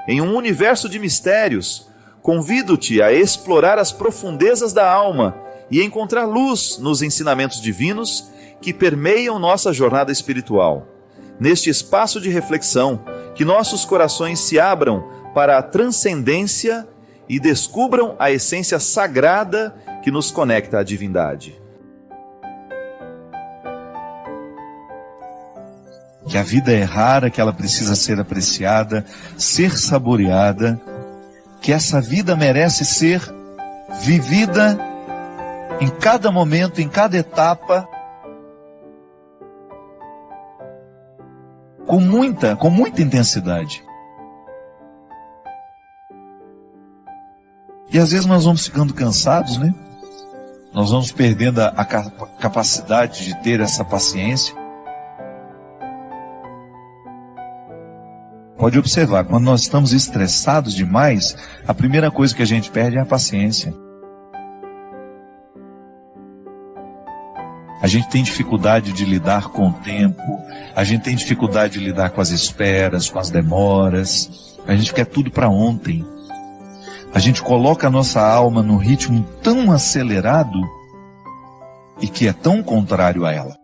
em um universo de mistérios, convido-te a explorar as profundezas da alma e encontrar luz nos ensinamentos divinos que permeiam nossa jornada espiritual. Neste espaço de reflexão, que nossos corações se abram para a transcendência e descubram a essência sagrada que nos conecta à divindade. Que a vida é rara, que ela precisa ser apreciada, ser saboreada, que essa vida merece ser vivida em cada momento, em cada etapa, com muita intensidade. E às vezes nós vamos ficando cansados, né? Nós vamos perdendo a capacidade de ter essa paciência. Pode observar, quando nós estamos estressados demais, a primeira coisa que a gente perde é a paciência. A gente tem dificuldade de lidar com o tempo, a gente tem dificuldade de lidar com as esperas, com as demoras, a gente quer tudo para ontem. A gente coloca a nossa alma num ritmo tão acelerado e que é tão contrário a ela.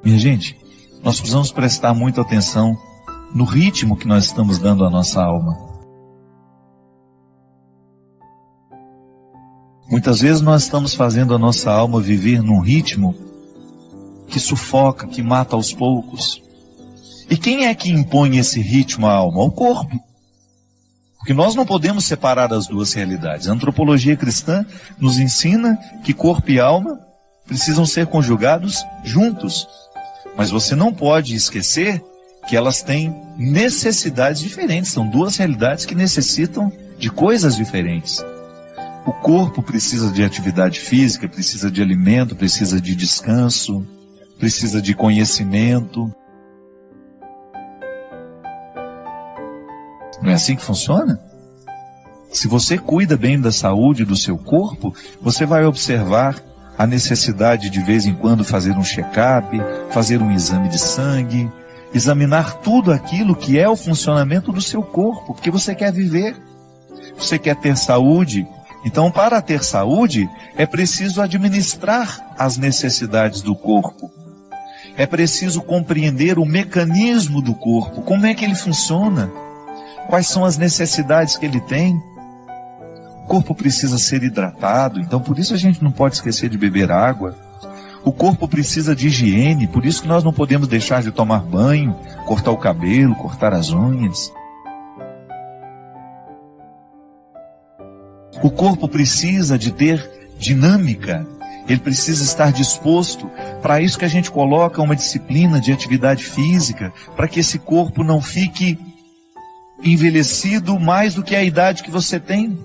Minha gente, nós precisamos prestar muita atenção no ritmo que nós estamos dando à nossa alma. Muitas vezes nós estamos fazendo a nossa alma viver num ritmo que sufoca, que mata aos poucos. E quem é que impõe esse ritmo à alma? O corpo. Porque nós não podemos separar as duas realidades. A antropologia cristã nos ensina que corpo e alma precisam ser conjugados juntos. Mas você não pode esquecer que elas têm necessidades diferentes. São duas realidades que necessitam de coisas diferentes. O corpo precisa de atividade física, precisa de alimento, precisa de descanso, precisa de conhecimento. Não é assim que funciona? Se você cuida bem da saúde do seu corpo, você vai observar a necessidade de vez em quando fazer um check-up, fazer um exame de sangue, examinar tudo aquilo que é o funcionamento do seu corpo, porque você quer viver, você quer ter saúde. Então, para ter saúde, é preciso administrar as necessidades do corpo. É preciso compreender o mecanismo do corpo, como é que ele funciona, quais são as necessidades que ele tem. O corpo precisa ser hidratado, então por isso a gente não pode esquecer de beber água. O corpo precisa de higiene, por isso que nós não podemos deixar de tomar banho, cortar o cabelo, cortar as unhas. O corpo precisa de ter dinâmica, ele precisa estar disposto. Para isso que a gente coloca uma disciplina de atividade física, para que esse corpo não fique envelhecido mais do que a idade que você tem.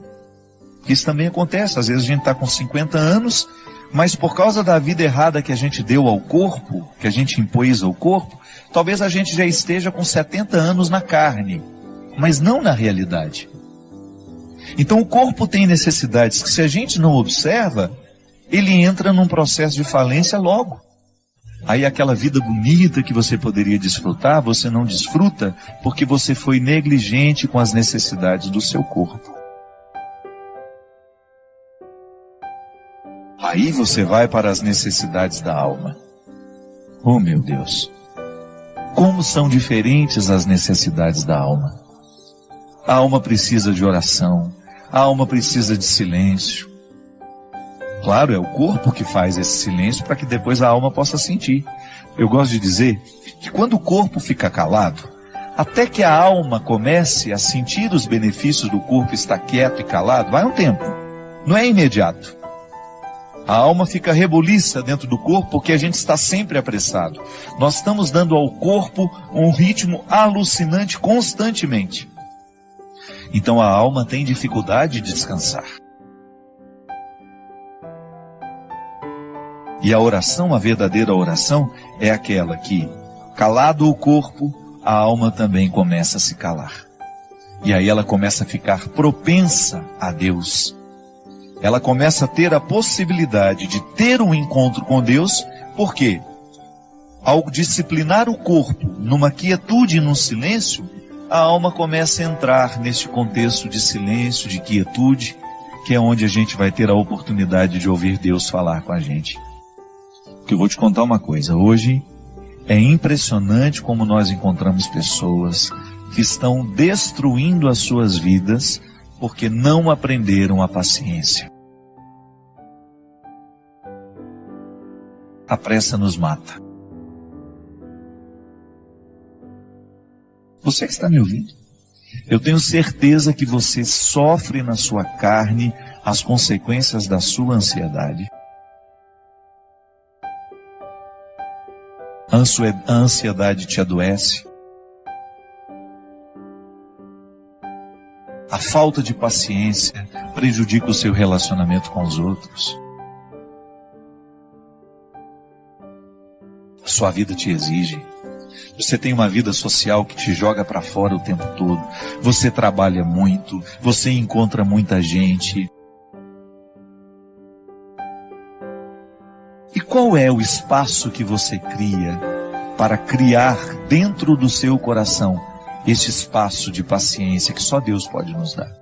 Isso também acontece, às vezes a gente está com 50 anos, mas por causa da vida errada que a gente deu ao corpo, que a gente impôs ao corpo, talvez a gente já esteja com 70 anos na carne, mas não na realidade. Então o corpo tem necessidades que, se a gente não observa, ele entra num processo de falência logo. Aí aquela vida bonita que você poderia desfrutar, você não desfruta porque você foi negligente com as necessidades do seu corpo. Aí você vai para as necessidades da alma. Oh meu Deus! Como são diferentes as necessidades da alma. A alma precisa de oração, a alma precisa de silêncio. Claro, é o corpo que faz esse silêncio para que depois a alma possa sentir. Eu gosto de dizer que quando o corpo fica calado, até que a alma comece a sentir os benefícios do corpo estar quieto e calado, vai um tempo, não é imediato. A alma fica rebuliça dentro do corpo porque a gente está sempre apressado. Nós estamos dando ao corpo um ritmo alucinante constantemente. Então a alma tem dificuldade de descansar. E a oração, a verdadeira oração, é aquela que, calado o corpo, a alma também começa a se calar. E aí ela começa a ficar propensa a Deus. Ela começa a ter a possibilidade de ter um encontro com Deus, porque ao disciplinar o corpo numa quietude e num silêncio, a alma começa a entrar neste contexto de silêncio, de quietude, que é onde a gente vai ter a oportunidade de ouvir Deus falar com a gente. Porque eu vou te contar uma coisa, hoje é impressionante como nós encontramos pessoas que estão destruindo as suas vidas porque não aprenderam a paciência. A pressa nos mata. Você que está me ouvindo, eu tenho certeza que você sofre na sua carne as consequências da sua ansiedade. A ansiedade te adoece. A falta de paciência prejudica o seu relacionamento com os outros. A sua vida te exige. Você tem uma vida social que te joga para fora o tempo todo. Você trabalha muito, você encontra muita gente. E qual é o espaço que você cria para criar dentro do seu coração esse espaço de paciência que só Deus pode nos dar?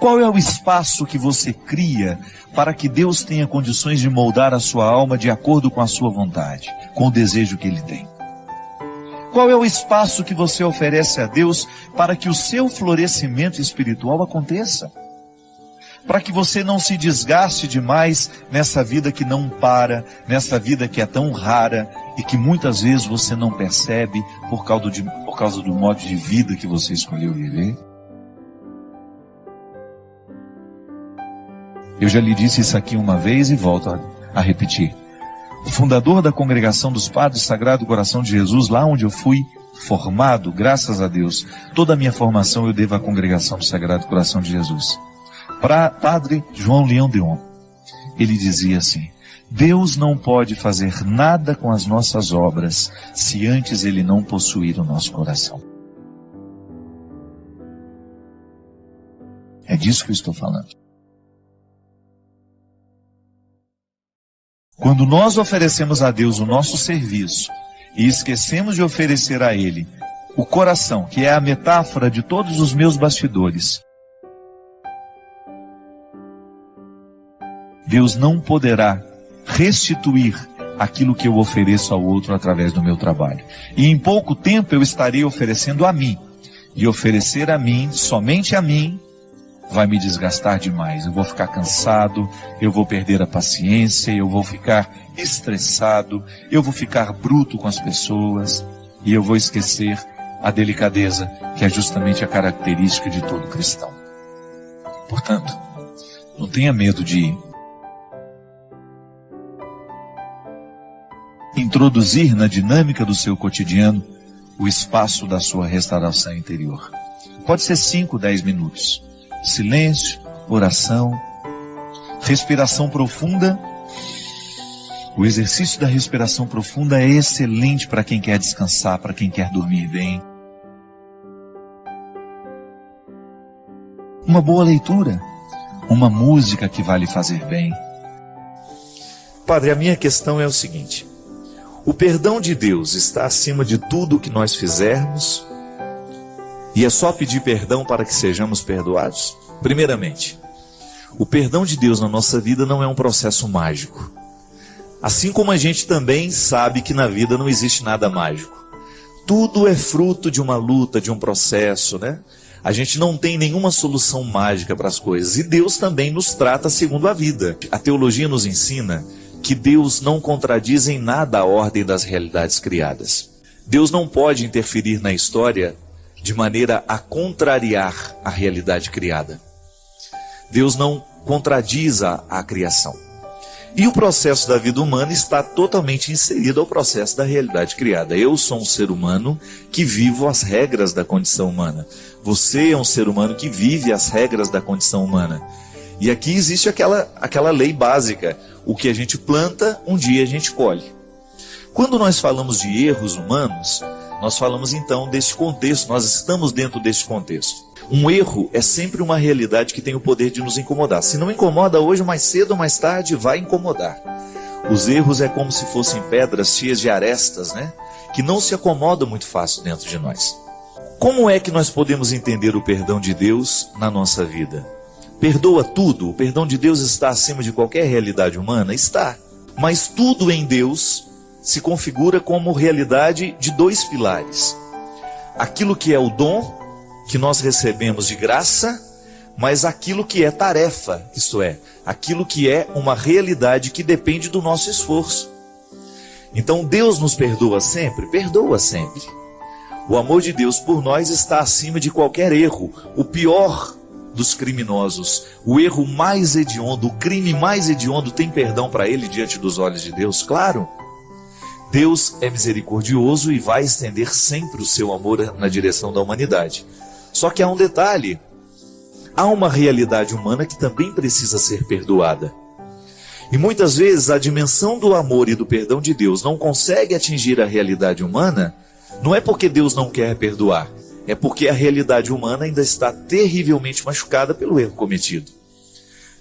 Qual é o espaço que você cria para que Deus tenha condições de moldar a sua alma de acordo com a sua vontade, com o desejo que Ele tem? Qual é o espaço que você oferece a Deus para que o seu florescimento espiritual aconteça? Para que você não se desgaste demais nessa vida que não para, nessa vida que é tão rara e que muitas vezes você não percebe por causa do modo de vida que você escolheu viver? Eu já lhe disse isso aqui uma vez e volto a repetir. O fundador da Congregação dos Padres Sagrado Coração de Jesus, lá onde eu fui formado, graças a Deus, toda a minha formação eu devo à Congregação do Sagrado Coração de Jesus. Para Padre João Leão Deon, ele dizia assim: Deus não pode fazer nada com as nossas obras se antes Ele não possuir o nosso coração. É disso que eu estou falando. Quando nós oferecemos a Deus o nosso serviço e esquecemos de oferecer a Ele o coração, que é a metáfora de todos os meus bastidores, Deus não poderá restituir aquilo que eu ofereço ao outro através do meu trabalho. E em pouco tempo eu estarei oferecendo a mim. E oferecer a mim, somente a mim, vai me desgastar demais. Eu vou ficar cansado, eu vou perder a paciência, eu vou ficar estressado, eu vou ficar bruto com as pessoas e eu vou esquecer a delicadeza, que é justamente a característica de todo cristão. Portanto, não tenha medo de introduzir na dinâmica do seu cotidiano o espaço da sua restauração interior. Pode ser 5, 10 minutos. Silêncio, oração, respiração profunda. O exercício da respiração profunda é excelente para quem quer descansar, para quem quer dormir bem. Uma boa leitura, uma música que vai lhe fazer bem. Padre, a minha questão é o seguinte: o perdão de Deus está acima de tudo o que nós fizermos e é só pedir perdão para que sejamos perdoados? Primeiramente, o perdão de Deus na nossa vida não é um processo mágico. Assim como a gente também sabe que na vida não existe nada mágico. Tudo é fruto de uma luta, de um processo, né? A gente não tem nenhuma solução mágica para as coisas. E Deus também nos trata segundo a vida. A teologia nos ensina que Deus não contradiz em nada a ordem das realidades criadas. Deus não pode interferir na história de maneira a contrariar a realidade criada. Deus não contradiz a criação. E o processo da vida humana está totalmente inserido ao processo da realidade criada. Eu sou um ser humano que vivo as regras da condição humana. Você é um ser humano que vive as regras da condição humana. E aqui existe aquela lei básica. O que a gente planta, um dia a gente colhe. Quando nós falamos de erros humanos, nós falamos então desse contexto, nós estamos dentro desse contexto. Um erro é sempre uma realidade que tem o poder de nos incomodar. Se não incomoda hoje, mais cedo ou mais tarde vai incomodar. Os erros é como se fossem pedras cheias de arestas, né? Que não se acomodam muito fácil dentro de nós. Como é que nós podemos entender o perdão de Deus na nossa vida? Perdoa tudo? O perdão de Deus está acima de qualquer realidade humana? Está. Mas tudo em Deus se configura como realidade de dois pilares. Aquilo que é o dom, que nós recebemos de graça, mas aquilo que é tarefa, isto é, aquilo que é uma realidade que depende do nosso esforço. Então Deus nos perdoa sempre? Perdoa sempre. O amor de Deus por nós está acima de qualquer erro. O pior dos criminosos, o erro mais hediondo, o crime mais hediondo tem perdão para ele diante dos olhos de Deus? Claro. Deus é misericordioso e vai estender sempre o seu amor na direção da humanidade. Só que há um detalhe. Há uma realidade humana que também precisa ser perdoada. E muitas vezes a dimensão do amor e do perdão de Deus não consegue atingir a realidade humana, não é porque Deus não quer perdoar, é porque a realidade humana ainda está terrivelmente machucada pelo erro cometido.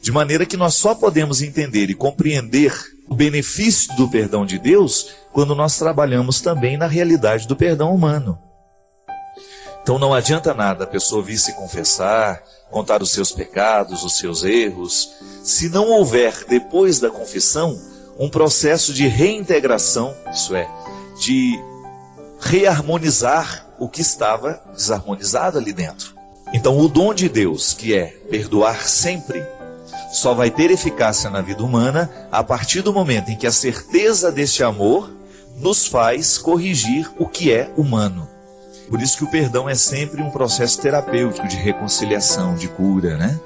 De maneira que nós só podemos entender e compreender o benefício do perdão de Deus quando nós trabalhamos também na realidade do perdão humano. Então não adianta nada a pessoa vir se confessar, contar os seus pecados, os seus erros, se não houver, depois da confissão, um processo de reintegração, isso é, de reharmonizar o que estava desarmonizado ali dentro. Então o dom de Deus, que é perdoar sempre, só vai ter eficácia na vida humana a partir do momento em que a certeza deste amor nos faz corrigir o que é humano. Por isso que o perdão é sempre um processo terapêutico de reconciliação, de cura, né?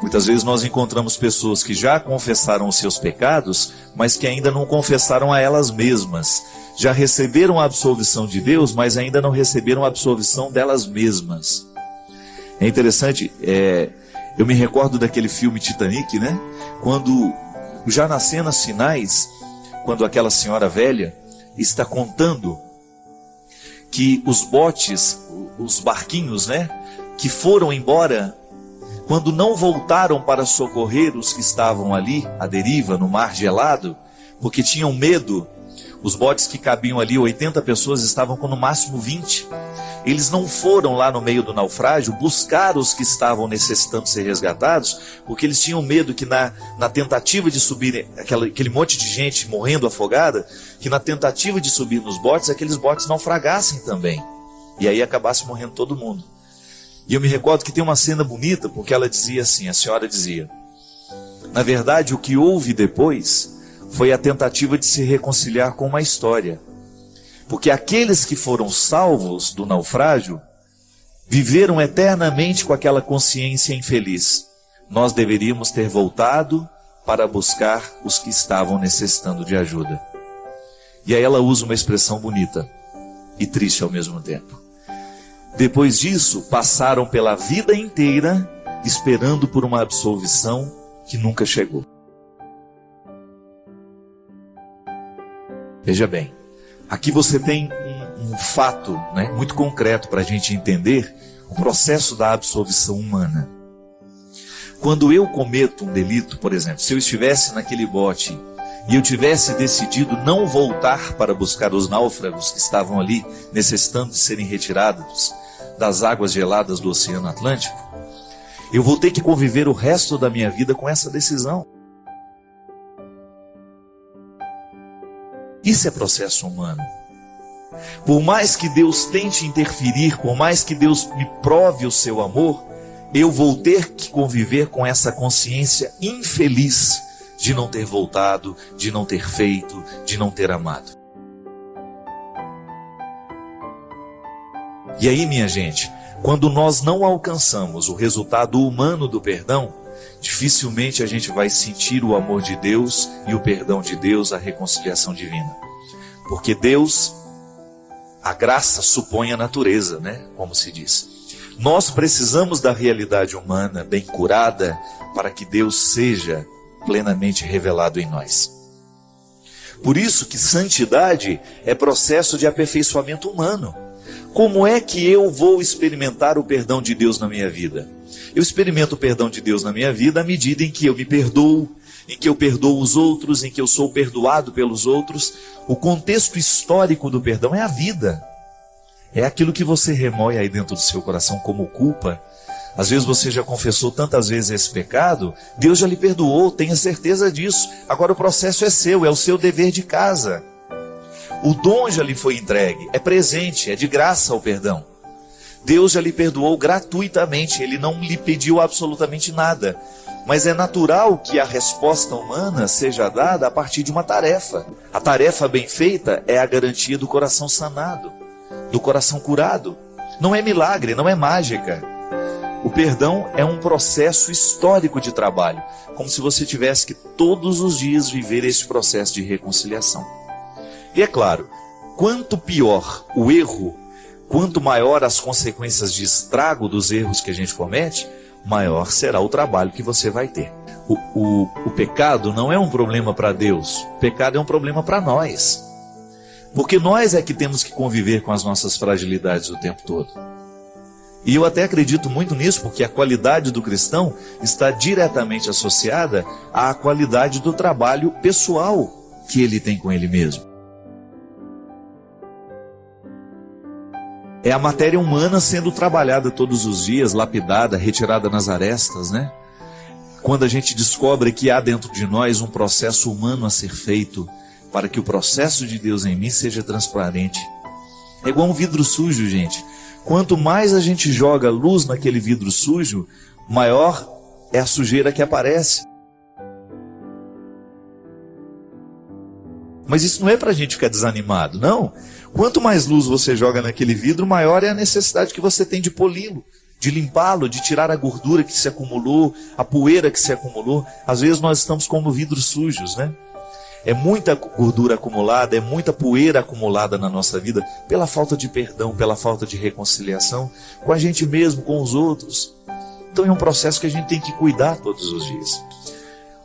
Muitas vezes nós encontramos pessoas que já confessaram os seus pecados, mas que ainda não confessaram a elas mesmas. Já receberam a absolvição de Deus, mas ainda não receberam a absolvição delas mesmas. É interessante, eu me recordo daquele filme Titanic, né? Quando, já nas cenas finais, quando aquela senhora velha está contando que os botes, os barquinhos, né, que foram embora, quando não voltaram para socorrer os que estavam ali, à deriva, no mar gelado, porque tinham medo, os botes que cabiam ali, 80 pessoas, estavam com no máximo 20. Eles não foram lá no meio do naufrágio buscar os que estavam necessitando ser resgatados, porque eles tinham medo que na tentativa de subir, aquele monte de gente morrendo afogada, que na tentativa de subir nos botes, aqueles botes naufragassem também. E aí acabasse morrendo todo mundo. E eu me recordo que tem uma cena bonita, porque ela dizia assim, a senhora dizia, na verdade o que houve depois foi a tentativa de se reconciliar com uma história. Porque aqueles que foram salvos do naufrágio viveram eternamente com aquela consciência infeliz. Nós deveríamos ter voltado para buscar os que estavam necessitando de ajuda. E aí ela usa uma expressão bonita e triste ao mesmo tempo. Depois disso, passaram pela vida inteira esperando por uma absolvição que nunca chegou. Veja bem, aqui você tem um fato, né, muito concreto para a gente entender o processo da absolvição humana. Quando eu cometo um delito, por exemplo, se eu estivesse naquele bote e eu tivesse decidido não voltar para buscar os náufragos que estavam ali necessitando de serem retirados das águas geladas do Oceano Atlântico, eu vou ter que conviver o resto da minha vida com essa decisão. Isso é processo humano. Por mais que Deus tente interferir, por mais que Deus me prove o seu amor, eu vou ter que conviver com essa consciência infeliz de não ter voltado, de não ter feito, de não ter amado. E aí, minha gente, quando nós não alcançamos o resultado humano do perdão, dificilmente a gente vai sentir o amor de Deus e o perdão de Deus, a reconciliação divina. Porque Deus, a graça supõe a natureza, né? Como se diz. Nós precisamos da realidade humana bem curada para que Deus seja plenamente revelado em nós. Por isso que santidade é processo de aperfeiçoamento humano. Como é que eu vou experimentar o perdão de Deus na minha vida? Eu experimento o perdão de Deus na minha vida à medida em que eu me perdoo, em que eu perdoo os outros, em que eu sou perdoado pelos outros. O contexto histórico do perdão é a vida. É aquilo que você remoe aí dentro do seu coração como culpa. Às vezes você já confessou tantas vezes esse pecado, Deus já lhe perdoou, tenha certeza disso. Agora o processo é seu, é o seu dever de casa. O dom já lhe foi entregue, é presente, é de graça o perdão. Deus já lhe perdoou gratuitamente, Ele não lhe pediu absolutamente nada. Mas é natural que a resposta humana seja dada a partir de uma tarefa. A tarefa bem feita é a garantia do coração sanado, do coração curado. Não é milagre, não é mágica. O perdão é um processo histórico de trabalho, como se você tivesse que todos os dias viver esse processo de reconciliação. E é claro, quanto pior o erro, quanto maior as consequências de estrago dos erros que a gente comete, maior será o trabalho que você vai ter. O pecado não é um problema para Deus, o pecado é um problema para nós. Porque nós é que temos que conviver com as nossas fragilidades o tempo todo. E eu até acredito muito nisso, porque a qualidade do cristão está diretamente associada à qualidade do trabalho pessoal que ele tem com ele mesmo. É a matéria humana sendo trabalhada todos os dias, lapidada, retirada nas arestas, né? Quando a gente descobre que há dentro de nós um processo humano a ser feito, para que o processo de Deus em mim seja transparente. É igual um vidro sujo, gente. Quanto mais a gente joga luz naquele vidro sujo, maior é a sujeira que aparece. Mas isso não é para a gente ficar desanimado, não. Quanto mais luz você joga naquele vidro, maior é a necessidade que você tem de poli-lo, de limpá-lo, de tirar a gordura que se acumulou, a poeira que se acumulou. Às vezes nós estamos como vidros sujos, né? É muita gordura acumulada, é muita poeira acumulada na nossa vida pela falta de perdão, pela falta de reconciliação com a gente mesmo, com os outros. Então é um processo que a gente tem que cuidar todos os dias.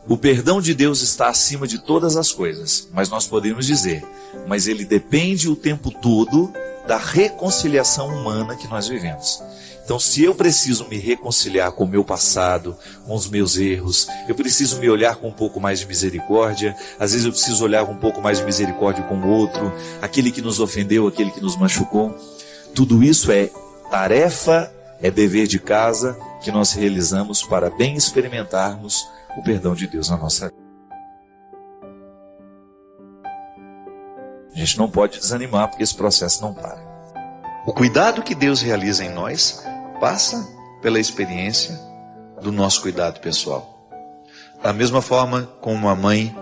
O perdão de Deus está acima de todas as coisas, mas nós podemos dizer, mas ele depende o tempo todo da reconciliação humana que nós vivemos. Então, se eu preciso me reconciliar com o meu passado, com os meus erros, eu preciso me olhar com um pouco mais de misericórdia, às vezes eu preciso olhar com um pouco mais de misericórdia com o outro, aquele que nos ofendeu, aquele que nos machucou. Tudo isso é tarefa, é dever de casa que nós realizamos para bem experimentarmos o perdão de Deus na nossa vida. A gente não pode desanimar porque esse processo não para. O cuidado que Deus realiza em nós passa pela experiência do nosso cuidado pessoal. Da mesma forma como uma mãe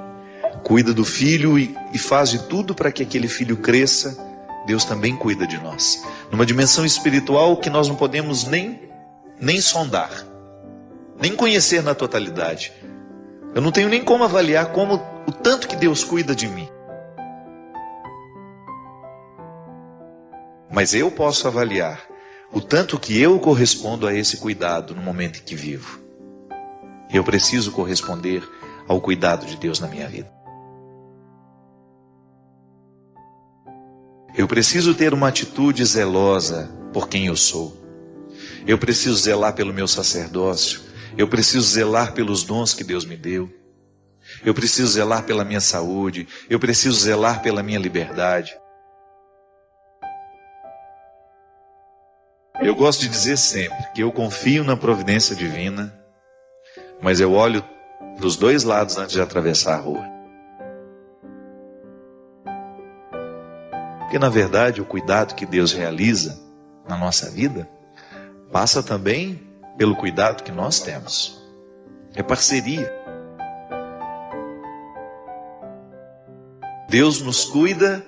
cuida do filho e faz de tudo para que aquele filho cresça, Deus também cuida de nós. Numa dimensão espiritual que nós não podemos nem sondar, nem conhecer na totalidade. Eu não tenho nem como avaliar o tanto que Deus cuida de mim. Mas eu posso avaliar o tanto que eu correspondo a esse cuidado no momento em que vivo. Eu preciso corresponder ao cuidado de Deus na minha vida. Eu preciso ter uma atitude zelosa por quem eu sou. Eu preciso zelar pelo meu sacerdócio. Eu preciso zelar pelos dons que Deus me deu. Eu preciso zelar pela minha saúde. Eu preciso zelar pela minha liberdade. Eu gosto de dizer sempre que eu confio na providência divina, mas eu olho para os dois lados antes de atravessar a rua. Porque na verdade o cuidado que Deus realiza na nossa vida passa também pelo cuidado que nós temos. É parceria. Deus nos cuida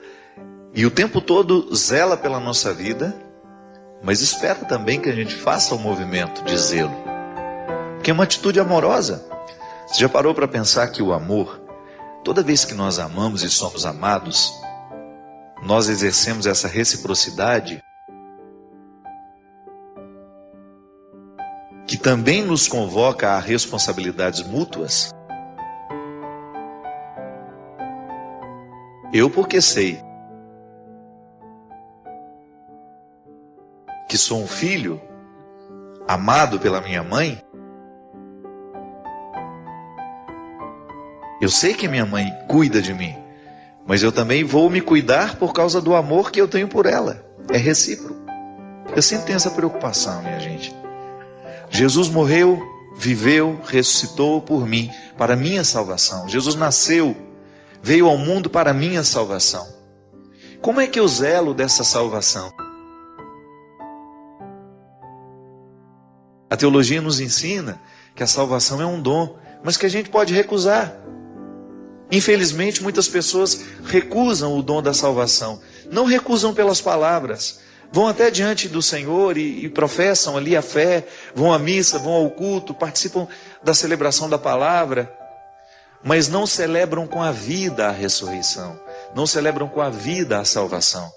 e o tempo todo zela pela nossa vida, mas espera também que a gente faça o movimento de zelo, porque é uma atitude amorosa. Você já parou para pensar que o amor, toda vez que nós amamos e somos amados, nós exercemos essa reciprocidade que também nos convoca a responsabilidades mútuas? Eu porque sei que sou um filho amado pela minha mãe, Eu sei que minha mãe cuida de mim, mas eu também vou me cuidar por causa do amor que eu tenho por ela. É recíproco. Eu sempre tenho essa preocupação, minha gente. Jesus morreu, viveu, ressuscitou por mim, para minha salvação. Jesus nasceu, veio ao mundo para minha salvação. Como é que eu zelo dessa salvação? A teologia nos ensina que a salvação é um dom, mas que a gente pode recusar. Infelizmente, muitas pessoas recusam o dom da salvação. Não recusam pelas palavras. Vão até diante do Senhor e professam ali a fé, vão à missa, vão ao culto, participam da celebração da palavra, mas não celebram com a vida a ressurreição, não celebram com a vida a salvação.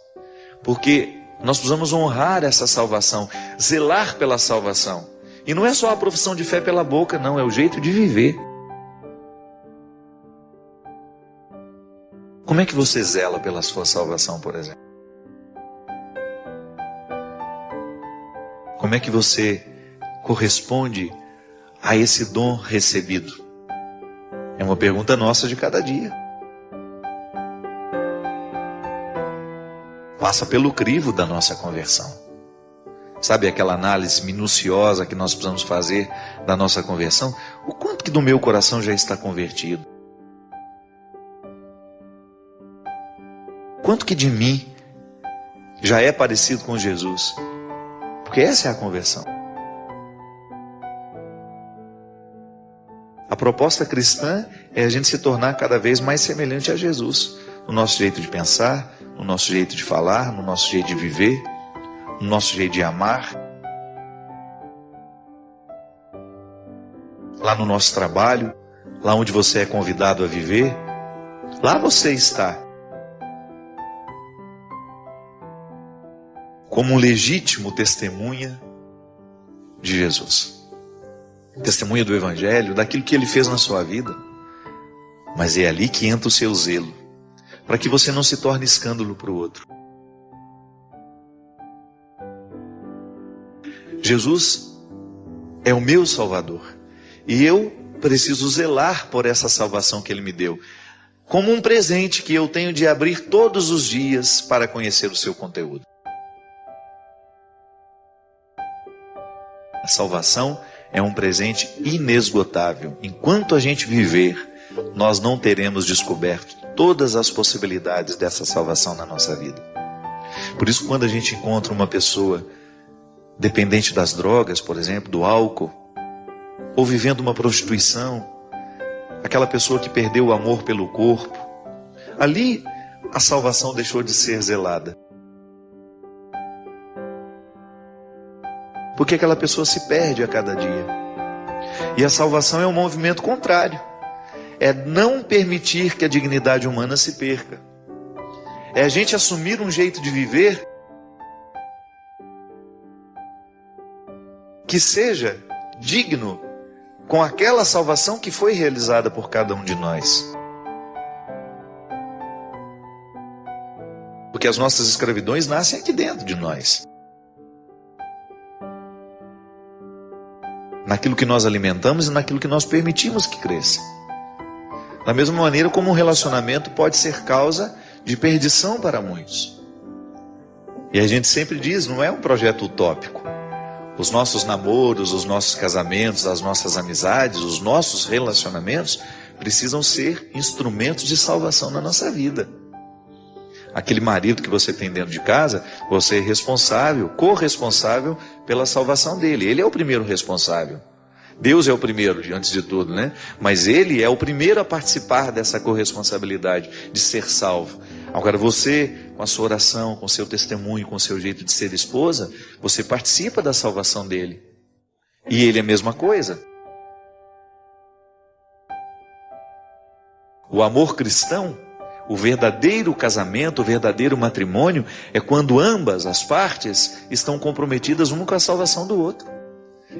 Porque nós precisamos honrar essa salvação, zelar pela salvação. E não é só a profissão de fé pela boca, não, é o jeito de viver. Como é que você zela pela sua salvação, por exemplo? Como é que você corresponde a esse dom recebido? É uma pergunta nossa de cada dia. Passa pelo crivo da nossa conversão. Sabe aquela análise minuciosa que nós precisamos fazer da nossa conversão? O quanto que do meu coração já está convertido? Quanto que de mim já é parecido com Jesus? Porque essa é a conversão. A proposta cristã é a gente se tornar cada vez mais semelhante a Jesus. No nosso jeito de pensar, no nosso jeito de falar, no nosso jeito de viver, no nosso jeito de amar. Lá no nosso trabalho, lá onde você é convidado a viver, lá você está. Como um legítimo testemunha de Jesus. Testemunha do Evangelho, daquilo que Ele fez na sua vida. Mas é ali que entra o seu zelo, para que você não se torne escândalo para o outro. Jesus é o meu Salvador, e eu preciso zelar por essa salvação que Ele me deu, como um presente que eu tenho de abrir todos os dias para conhecer o seu conteúdo. A salvação é um presente inesgotável. Enquanto a gente viver, nós não teremos descoberto todas as possibilidades dessa salvação na nossa vida. Por isso, quando a gente encontra uma pessoa dependente das drogas, por exemplo, do álcool, ou vivendo uma prostituição, aquela pessoa que perdeu o amor pelo corpo, ali a salvação deixou de ser zelada. Porque aquela pessoa se perde a cada dia. E a salvação é um movimento contrário. É não permitir que a dignidade humana se perca. É a gente assumir um jeito de viver que seja digno com aquela salvação que foi realizada por cada um de nós. Porque as nossas escravidões nascem aqui dentro de nós. Naquilo que nós alimentamos e naquilo que nós permitimos que cresça. Da mesma maneira como um relacionamento pode ser causa de perdição para muitos. E a gente sempre diz, não é um projeto utópico. Os nossos namoros, os nossos casamentos, as nossas amizades, os nossos relacionamentos precisam ser instrumentos de salvação na nossa vida. Aquele marido que você tem dentro de casa, você é responsável, corresponsável pela salvação dele. Ele é o primeiro responsável. Deus é o primeiro, antes de tudo, né? Mas Ele é o primeiro a participar dessa corresponsabilidade de ser salvo. Agora você, com a sua oração, com o seu testemunho, com o seu jeito de ser esposa, você participa da salvação dele. E ele é a mesma coisa. O amor cristão, o verdadeiro casamento, o verdadeiro matrimônio, é quando ambas as partes estão comprometidas uma com a salvação do outro.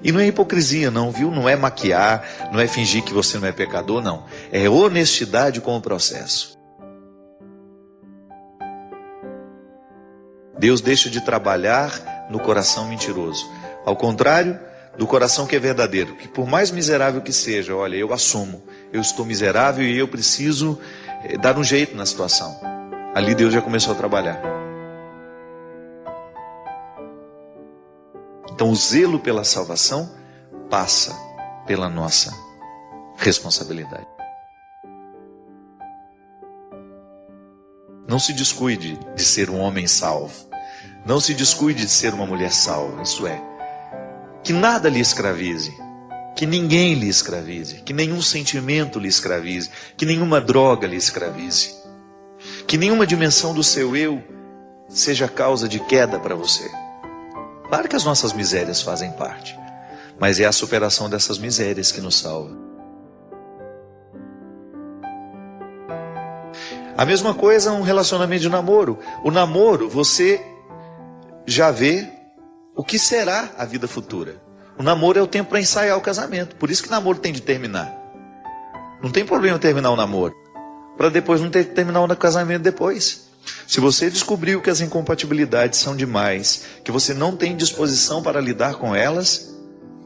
E não é hipocrisia não, viu? Não é maquiar, não é fingir que você não é pecador, não. É honestidade com o processo. Deus deixa de trabalhar no coração mentiroso. Ao contrário, do coração que é verdadeiro, que por mais miserável que seja, olha, eu assumo, eu estou miserável e eu preciso dar um jeito na situação. Ali Deus já começou a trabalhar. Então o zelo pela salvação passa pela nossa responsabilidade. Não se descuide de ser um homem salvo. Não se descuide de ser uma mulher salva. Isso é, que nada lhe escravize, que ninguém lhe escravize, que nenhum sentimento lhe escravize, que nenhuma droga lhe escravize, que nenhuma dimensão do seu eu seja causa de queda para você. Claro que as nossas misérias fazem parte, mas é a superação dessas misérias que nos salva. A mesma coisa um relacionamento de namoro. O namoro, você já vê o que será a vida futura. O namoro é o tempo para ensaiar o casamento. Por isso que namoro tem de terminar. Não tem problema terminar o namoro, para depois não ter que terminar o casamento depois. Se você descobriu que as incompatibilidades são demais, que você não tem disposição para lidar com elas,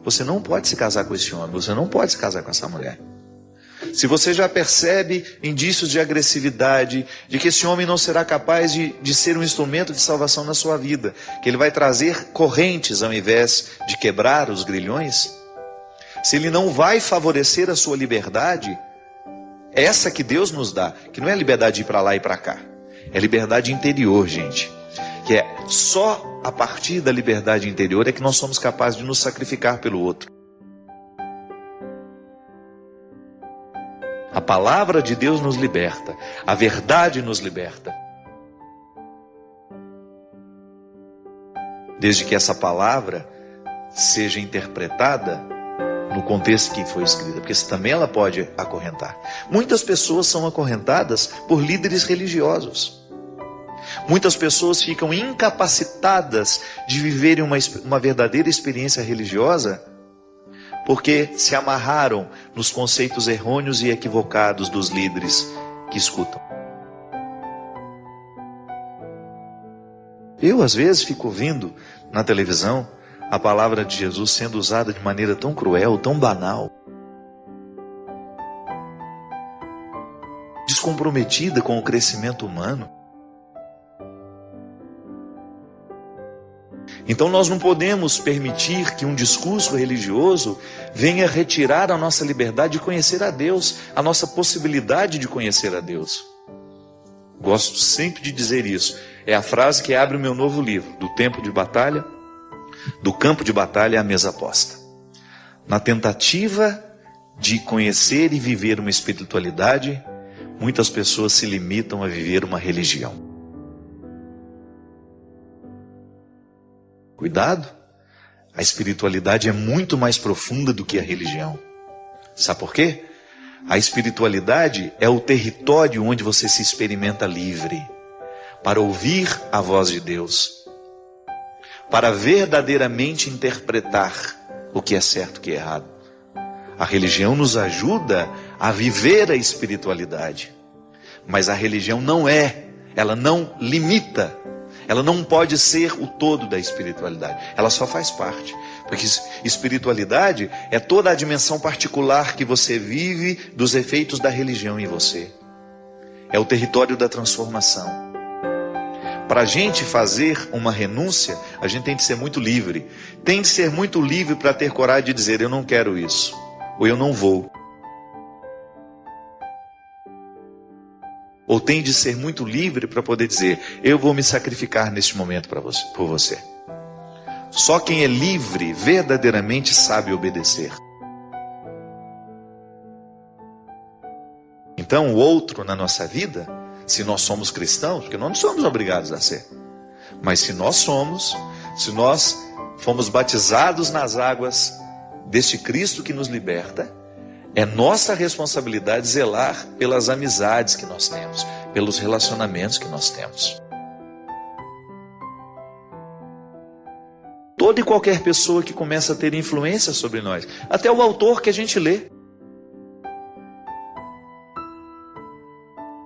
você não pode se casar com esse homem, você não pode se casar com essa mulher. Se você já percebe indícios de agressividade, de que esse homem não será capaz de ser um instrumento de salvação na sua vida, que ele vai trazer correntes ao invés de quebrar os grilhões, se ele não vai favorecer a sua liberdade, essa que Deus nos dá, que não é liberdade de ir para lá e para cá, é liberdade interior, gente, que é só a partir da liberdade interior é que nós somos capazes de nos sacrificar pelo outro. A palavra de Deus nos liberta, a verdade nos liberta. Desde que essa palavra seja interpretada no contexto que foi escrita, porque também ela pode acorrentar. Muitas pessoas são acorrentadas por líderes religiosos. Muitas pessoas ficam incapacitadas de viverem uma verdadeira experiência religiosa porque se amarraram nos conceitos errôneos e equivocados dos líderes que escutam. Eu, às vezes, fico ouvindo na televisão a palavra de Jesus sendo usada de maneira tão cruel, tão banal, descomprometida com o crescimento humano. Então nós não podemos permitir que um discurso religioso venha retirar a nossa liberdade de conhecer a Deus, a nossa possibilidade de conhecer a Deus. Gosto sempre de dizer isso. É a frase que abre o meu novo livro, do campo de batalha à mesa posta. Na tentativa de conhecer e viver uma espiritualidade, muitas pessoas se limitam a viver uma religião. Cuidado, a espiritualidade é muito mais profunda do que a religião. Sabe por quê? A espiritualidade é o território onde você se experimenta livre, para ouvir a voz de Deus, para verdadeiramente interpretar o que é certo e o que é errado. A religião nos ajuda a viver a espiritualidade, mas a religião ela não limita. Ela não pode ser o todo da espiritualidade. Ela só faz parte. Porque espiritualidade é toda a dimensão particular que você vive dos efeitos da religião em você. É o território da transformação. Para a gente fazer uma renúncia, a gente tem de ser muito livre. Tem de ser muito livre para ter coragem de dizer, eu não quero isso. Ou eu não vou. Ou tem de ser muito livre para poder dizer, eu vou me sacrificar neste momento por você. Só quem é livre verdadeiramente sabe obedecer. Então o outro na nossa vida, se nós somos cristãos, porque nós não somos obrigados a ser, mas se nós fomos batizados nas águas deste Cristo que nos liberta, é nossa responsabilidade zelar pelas amizades que nós temos, pelos relacionamentos que nós temos. Toda e qualquer pessoa que começa a ter influência sobre nós, até o autor que a gente lê,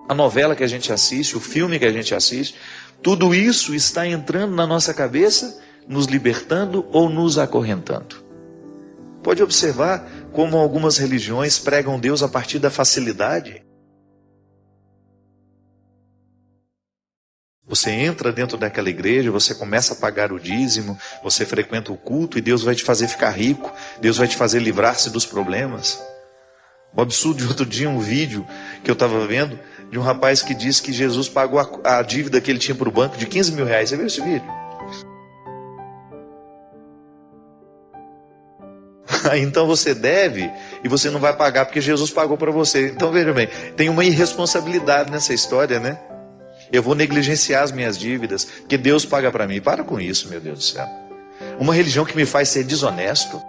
a novela que a gente assiste, o filme que a gente assiste, tudo isso está entrando na nossa cabeça, nos libertando ou nos acorrentando. Pode observar como algumas religiões pregam Deus a partir da facilidade. Você entra dentro daquela igreja, você começa a pagar o dízimo, você frequenta o culto e Deus vai te fazer ficar rico, Deus vai te fazer livrar-se dos problemas. O absurdo de outro dia, um vídeo que eu estava vendo, de um rapaz que disse que Jesus pagou a dívida que ele tinha para o banco de 15 mil reais. Você viu esse vídeo? Então você deve e você não vai pagar porque Jesus pagou para você. Então veja bem, tem uma irresponsabilidade nessa história, né? Eu vou negligenciar as minhas dívidas porque Deus paga para mim. Para com isso, meu Deus do céu. Uma religião que me faz ser desonesto.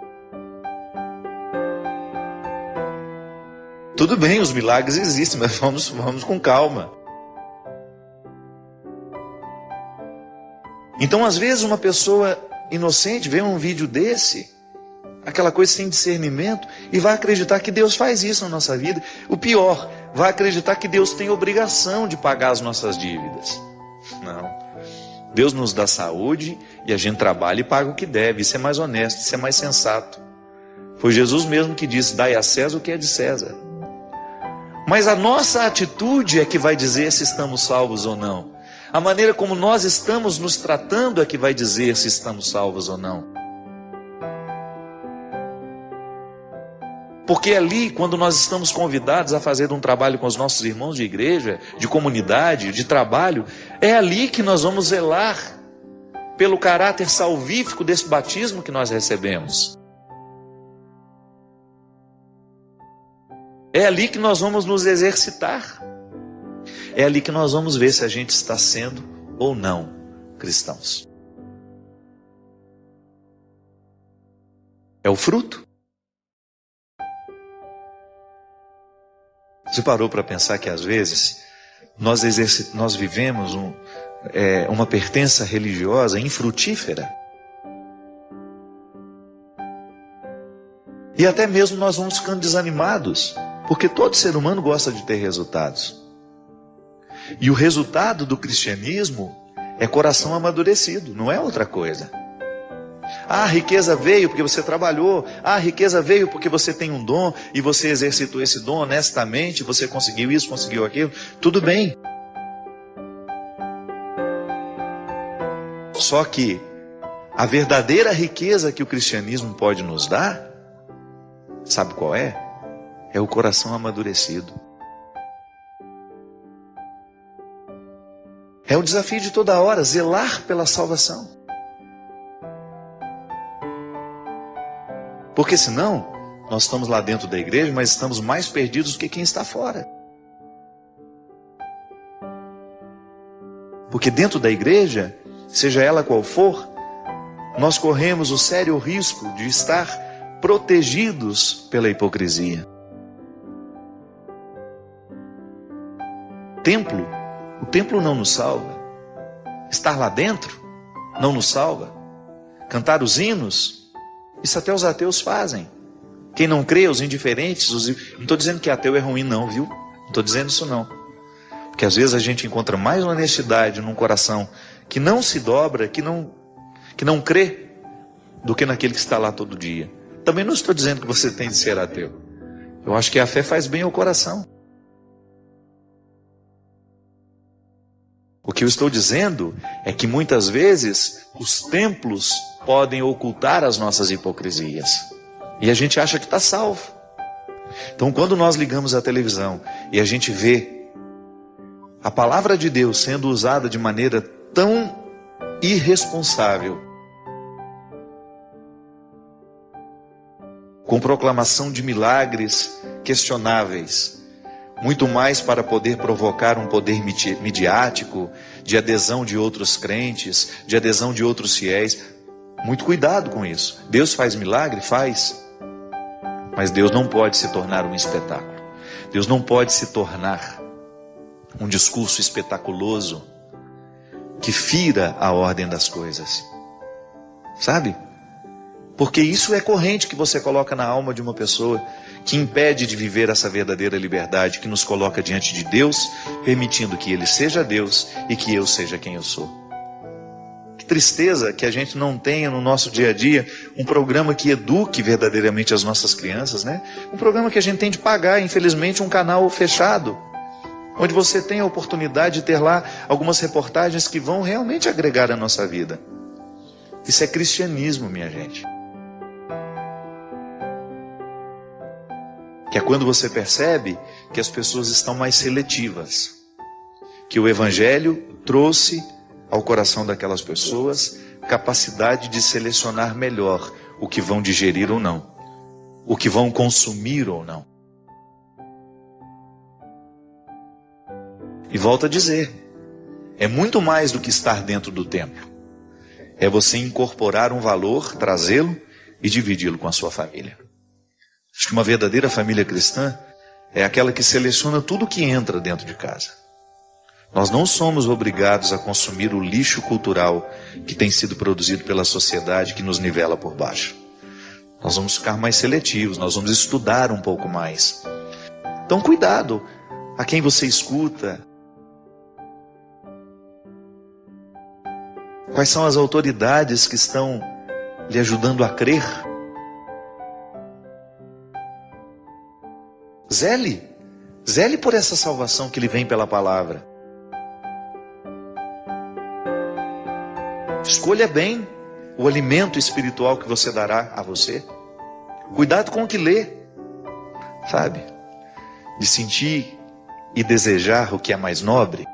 Tudo bem, os milagres existem, mas vamos com calma. Então, às vezes, uma pessoa inocente vê um vídeo desse, aquela coisa sem discernimento, e vai acreditar que Deus faz isso na nossa vida. O pior, vai acreditar que Deus tem obrigação de pagar as nossas dívidas. Não. Deus nos dá saúde e a gente trabalha e paga o que deve. Isso é mais honesto, isso é mais sensato. Foi Jesus mesmo que disse: dai a César o que é de César. Mas a nossa atitude é que vai dizer se estamos salvos ou não. A maneira como nós estamos nos tratando é que vai dizer se estamos salvos ou não. Porque ali, quando nós estamos convidados a fazer um trabalho com os nossos irmãos de igreja, de comunidade, de trabalho, é ali que nós vamos zelar pelo caráter salvífico desse batismo que nós recebemos. É ali que nós vamos nos exercitar. É ali que nós vamos ver se a gente está sendo ou não cristãos. É o fruto. Você parou para pensar que às vezes nós vivemos uma pertença religiosa infrutífera? E até mesmo nós vamos ficando desanimados, porque todo ser humano gosta de ter resultados. E o resultado do cristianismo é coração amadurecido, não é outra coisa. Ah, a riqueza veio porque você trabalhou. Ah, a riqueza veio porque você tem um dom e você exercitou esse dom honestamente, você conseguiu isso, conseguiu aquilo. Tudo bem. Só que a verdadeira riqueza que o cristianismo pode nos dar, sabe qual é? É o coração amadurecido. É o desafio de toda hora, zelar pela salvação. Porque senão, nós estamos lá dentro da igreja, mas estamos mais perdidos do que quem está fora. Porque dentro da igreja, seja ela qual for, nós corremos o sério risco de estar protegidos pela hipocrisia. O templo não nos salva. Estar lá dentro não nos salva. Cantar os hinos, isso até os ateus fazem. Quem não crê, os indiferentes, não estou dizendo que ateu é ruim não, viu? Não estou dizendo isso não. Porque às vezes a gente encontra mais honestidade num coração que não se dobra, que não crê, do que naquele que está lá todo dia. Também não estou dizendo que você tem de ser ateu. Eu acho que a fé faz bem ao coração. O que eu estou dizendo é que muitas vezes os templos podem ocultar as nossas hipocrisias. E a gente acha que está salvo. Então, quando nós ligamos a televisão e a gente vê a palavra de Deus sendo usada de maneira tão irresponsável, com proclamação de milagres questionáveis, muito mais para poder provocar um poder midiático, de adesão de outros crentes, de adesão de outros fiéis. Muito cuidado com isso. Deus faz milagre? Faz. Mas Deus não pode se tornar um espetáculo. Deus não pode se tornar um discurso espetaculoso que fira a ordem das coisas. Sabe? Porque isso é corrente que você coloca na alma de uma pessoa, que impede de viver essa verdadeira liberdade, que nos coloca diante de Deus, permitindo que Ele seja Deus e que eu seja quem eu sou. tristeza que a gente não tenha no nosso dia a dia um programa que eduque verdadeiramente as nossas crianças, né? Um programa que a gente tem de pagar, infelizmente, um canal fechado, onde você tem a oportunidade de ter lá algumas reportagens que vão realmente agregar a nossa vida. Isso é cristianismo, minha gente. Que é quando você percebe que as pessoas estão mais seletivas, que o Evangelho trouxe ao coração daquelas pessoas capacidade de selecionar melhor o que vão digerir ou não, o que vão consumir ou não. E volto a dizer, é muito mais do que estar dentro do templo. É você incorporar um valor, trazê-lo e dividi-lo com a sua família. Acho que uma verdadeira família cristã é aquela que seleciona tudo que entra dentro de casa. Nós não somos obrigados a consumir o lixo cultural que tem sido produzido pela sociedade, que nos nivela por baixo. Nós vamos ficar mais seletivos, nós vamos estudar um pouco mais. Então cuidado a quem você escuta. Quais são as autoridades que estão lhe ajudando a crer? Zele por essa salvação que lhe vem pela palavra. Escolha bem o alimento espiritual que você dará a você. Cuidado com o que lê, sabe? De sentir e desejar o que é mais nobre.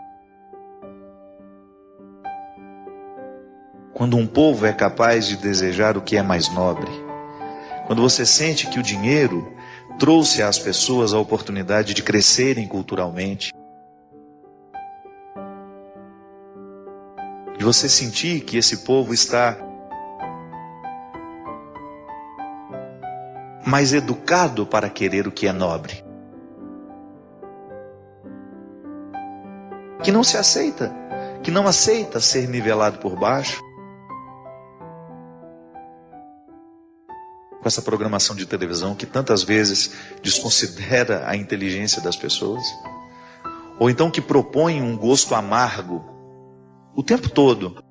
Quando um povo é capaz de desejar o que é mais nobre, quando você sente que o dinheiro trouxe às pessoas a oportunidade de crescerem culturalmente, de você sentir que esse povo está mais educado para querer o que é nobre, que não se aceita, que não aceita ser nivelado por baixo, com essa programação de televisão que tantas vezes desconsidera a inteligência das pessoas, ou então que propõe um gosto amargo o tempo todo.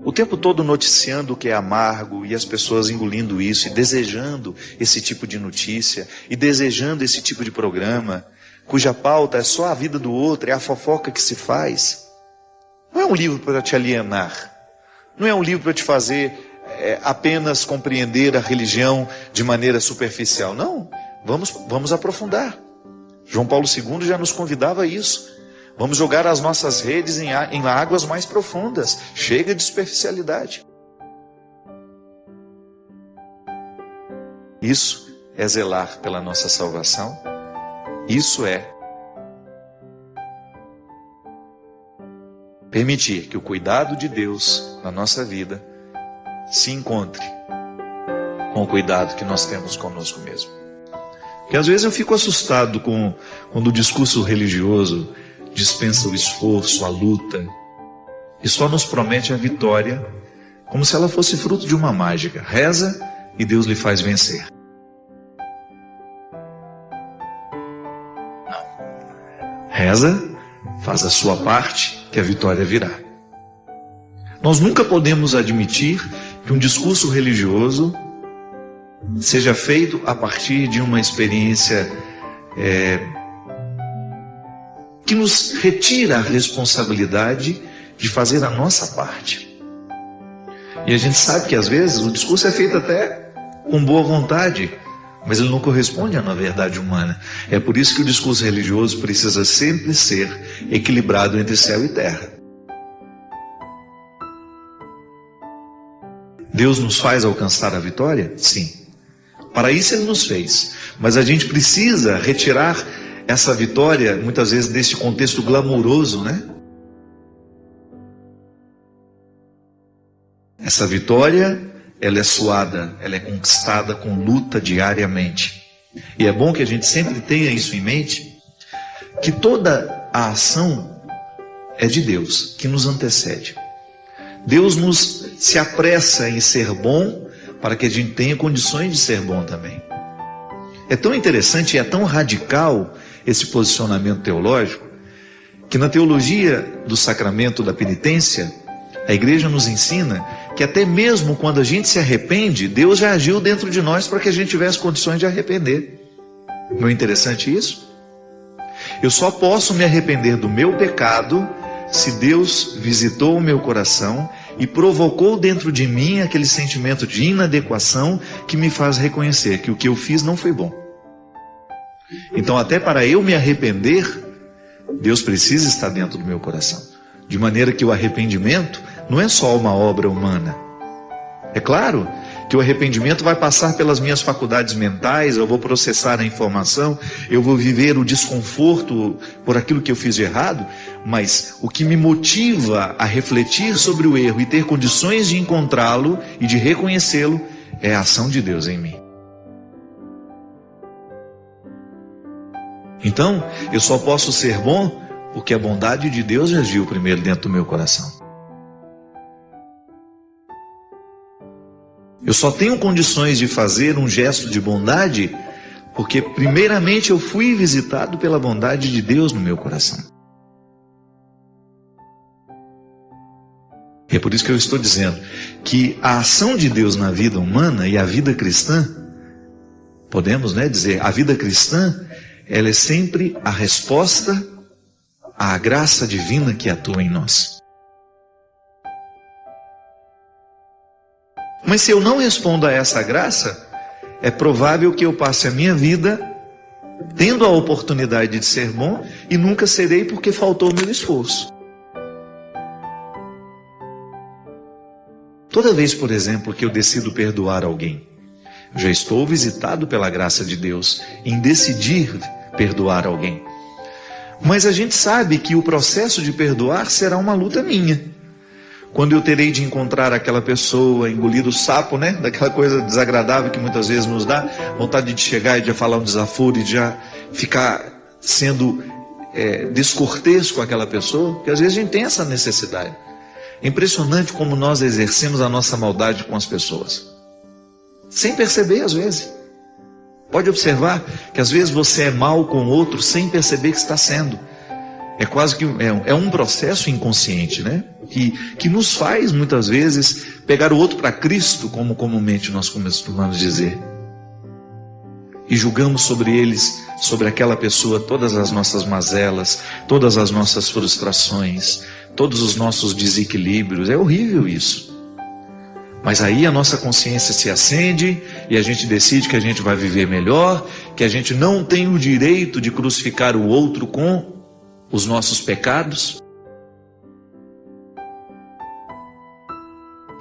O tempo todo noticiando o que é amargo e as pessoas engolindo isso e desejando esse tipo de notícia e desejando esse tipo de programa, cuja pauta é só a vida do outro, é a fofoca que se faz. Não é um livro para te alienar. Não é um livro para te fazer apenas compreender a religião de maneira superficial. Não, vamos aprofundar. João Paulo II já nos convidava a isso. Vamos jogar as nossas redes em águas mais profundas. Chega de superficialidade. Isso é zelar pela nossa salvação. Isso é permitir que o cuidado de Deus na nossa vida se encontre com o cuidado que nós temos conosco mesmo. Porque às vezes eu fico assustado quando o discurso religioso dispensa o esforço, a luta, e só nos promete a vitória, como se ela fosse fruto de uma mágica. Reza e Deus lhe faz vencer. Não. Reza, faz a sua parte, que a vitória virá. Nós nunca podemos admitir que um discurso religioso seja feito a partir de uma experiência que nos retira a responsabilidade de fazer a nossa parte. E a gente sabe que às vezes o discurso é feito até com boa vontade, mas ele não corresponde à verdade humana. É por isso que o discurso religioso precisa sempre ser equilibrado entre céu e terra. Deus nos faz alcançar a vitória? Sim. Para isso Ele nos fez. Mas a gente precisa retirar essa vitória, muitas vezes, desse contexto glamouroso, né? Essa vitória, ela é suada, ela é conquistada com luta diariamente. E é bom que a gente sempre tenha isso em mente, que toda a ação é de Deus, que nos antecede. Deus se apressa em ser bom, para que a gente tenha condições de ser bom também. É tão interessante e é tão radical esse posicionamento teológico, que na teologia do sacramento da penitência, a igreja nos ensina que até mesmo quando a gente se arrepende, Deus já agiu dentro de nós para que a gente tivesse condições de arrepender. Não é interessante isso? Eu só posso me arrepender do meu pecado se Deus visitou o meu coração e provocou dentro de mim aquele sentimento de inadequação que me faz reconhecer que o que eu fiz não foi bom. Então, até para eu me arrepender, Deus precisa estar dentro do meu coração. De maneira que o arrependimento não é só uma obra humana. É claro que o arrependimento vai passar pelas minhas faculdades mentais, eu vou processar a informação, eu vou viver o desconforto por aquilo que eu fiz de errado, mas o que me motiva a refletir sobre o erro e ter condições de encontrá-lo e de reconhecê-lo é a ação de Deus em mim. Então, eu só posso ser bom porque a bondade de Deus agiu primeiro dentro do meu coração. Eu só tenho condições de fazer um gesto de bondade porque primeiramente eu fui visitado pela bondade de Deus no meu coração. E é por isso que eu estou dizendo que a ação de Deus na vida humana e a vida cristã, podemos dizer, a vida cristã, ela é sempre a resposta à graça divina que atua em nós. Mas se eu não respondo a essa graça, é provável que eu passe a minha vida tendo a oportunidade de ser bom e nunca serei porque faltou o meu esforço. Toda vez, por exemplo, que eu decido perdoar alguém, eu já estou visitado pela graça de Deus em decidir perdoar alguém. Mas a gente sabe que o processo de perdoar será uma luta minha. Quando eu terei de encontrar aquela pessoa, engolir o sapo, daquela coisa desagradável que muitas vezes nos dá, vontade de chegar e de falar um desaforo e de já ficar sendo descortês com aquela pessoa, porque às vezes a gente tem essa necessidade. É impressionante como nós exercemos a nossa maldade com as pessoas, sem perceber às vezes. Pode observar que às vezes você é mal com o outro sem perceber que está sendo. É quase que um processo inconsciente, que nos faz muitas vezes pegar o outro para Cristo, como comumente nós costumamos dizer, e julgamos sobre eles, sobre aquela pessoa, todas as nossas mazelas, todas as nossas frustrações, todos os nossos desequilíbrios. É horrível isso. Mas aí a nossa consciência se acende e a gente decide que a gente vai viver melhor, que a gente não tem o direito de crucificar o outro com os nossos pecados.